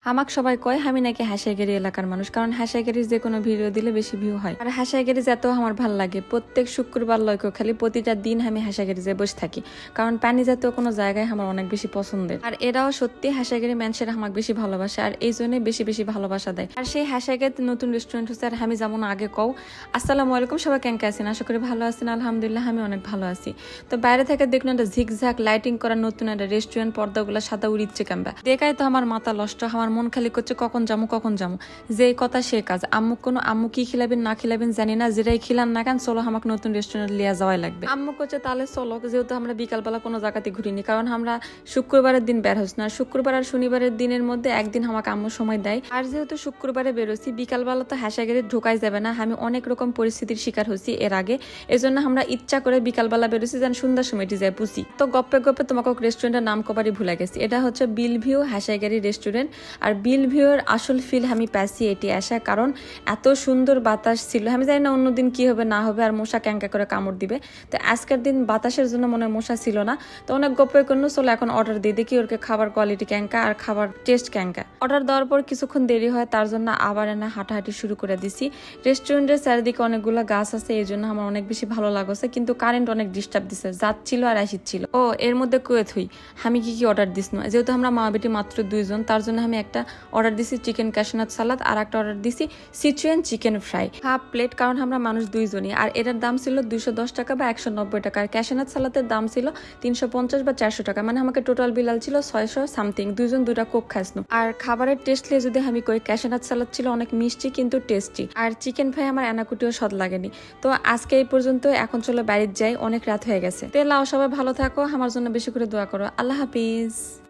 আমাক সবাই কয় আমি নাকি হাসাইগেরি এলাকার মানুষ, কারণ হাসাইগেরির যে কোনো ভিডিও দিলে বেশি ভিউ হয়। আর হাসাইগেরি এত আমার ভাল লাগে, প্রত্যেক শুক্রবার লয়কে খালি প্রতিটা দিন আমি হাসাইগেরি যে বসে থাকি, কারণ পানি জাতীয় কোনো জায়গায় আমার অনেক বেশি পছন্দের। আর এরাও সত্যি হাসাইগেরি মানুষের আমাকে বেশি ভালোবাসে, আর এই জন্য বেশি বেশি ভালোবাসা দেয়। আর সেই হাসাইগেরিতে নতুন রেস্টুরেন্ট হচ্ছে, আর আমি যেমন আগে কও আসসালামু আলাইকুম, সবাই কেমন আছেন? আশা করি ভালো আছেন। আলহামদুলিল্লাহ আমি অনেক ভালো আছি। তো বাইরে থেকে দেখুন একটা ঝিকঝাক লাইটিং করা নতুন একটা রেস্টুরেন্ট, পর্দাগুলো সাদা উড়িচ্ছে ক্যাম্বা দেখায় তো আমার মাথা নষ্ট। আমার মন খালি করছে কখন যামু যে কথা সে কাজ। আম্মু কি খিলাবেন না খিলাবেন জানি না, যেটাই খিলান না কেন চলো আমাকে নতুন রেস্টুরেন্ট লিয়া যাওয়াই লাগবে। আম্মু করছে তাহলে চলো, যেহেতু আমরা বিকালবেলা কোনো জায়গাতে ঘুরিনি, কারণ আমরা শুক্রবারের দিন বের হচ্ছি না। শুক্রবার আর শনিবারের দিনের মধ্যে একদিন আমাকে আম্মু সময় দেয়। আর যেহেতু শুক্রবারে বেরোছি বিকালবেলা তো হাসাগেরে ঢোকাই যাবে না, আমি অনেক রকম পরিস্থিতির শিকার হয়েছি এর আগে। এজন্য আমরা ইচ্ছা করে বিকালবেলা বেরোছি যেন সন্ধ্যার সময়টি যায় পুষি। তো গপ্পে গপ্পে তোমাকে রেস্টুরেন্টের নাম কবারই ভুলে গেছি। এটা হচ্ছে বিল ভিউ হাসাইগারি রেস্টুরেন্ট। আর বিল ভিউর আসল ফিল আমি পাইছি এটি আসা, কারণ এত সুন্দর বাতাস ছিল। আমি জানি না অন্যদিন কি হবে না হবে, আর মশা ক্যাঙ্কা করে কামড় দিবে। তো আজকের দিন বাতাসের জন্য মনে মশা ছিল না। তো অনেক গপ্পে করলো চলো এখন অর্ডার দিয়ে দেখি ওরকে খাবার কোয়ালিটি ক্যাঙ্কা আর খাবার টেস্ট ক্যাঙ্কা। অর্ডার দেওয়ার পর কিছুক্ষণ দেরি হয়, তার জন্য আবার এনে হাঁটাহাঁটি শুরু করে দিছি। রেস্টুরেন্টের চারিদিকে অনেকগুলো গাছ আছে, এই জন্য আমার অনেক বেশি ভালো লাগছে, কিন্তু কারেন্ট অনেক ডিস্টার্ব দিছে, যাচ্ছিল আর আসিচ্ছিল। ও এর মধ্যে কুয়েত হই আমি কি অর্ডার দিস না, যেহেতু আমরা মা বেটি মাত্র দুইজন, তার জন্য আমি একটা অর্ডার দিছি চিকেন ক্যাশনাট সালাদ, আর একটা অর্ডার দিছি Sichuan chicken fry half plate, কারণ আমরা মানুষ দুইজনই। আর এটার দাম ছিল 210 টাকা বা 190 টাকা। আর ক্যাশনাট সালাদের দাম ছিল 350 বা 400 টাকা, মানে আমাকে টোটাল বিলাল ছিল 600 সামথিং। দুইজন দুইটা কোক খাইসনু। আর খাবারের টেস্ট লিয়ে যদি আমি কই, ক্যাশনাট সালাদ ছিল অনেক মিষ্টি কিন্তু টেস্টি, আর চিকেন ফ্রাই আমার এনাকুটিও স্বাদ লাগেনি। তো আজকে এই পর্যন্ত, এখন চলো বাড়িতে যাই, অনেক রাত হয়ে গেছে। তো লাও সবাই ভালো থাকো, আমার জন্য বেশি করে দোয়া করো। আল্লাহ হাফিজ।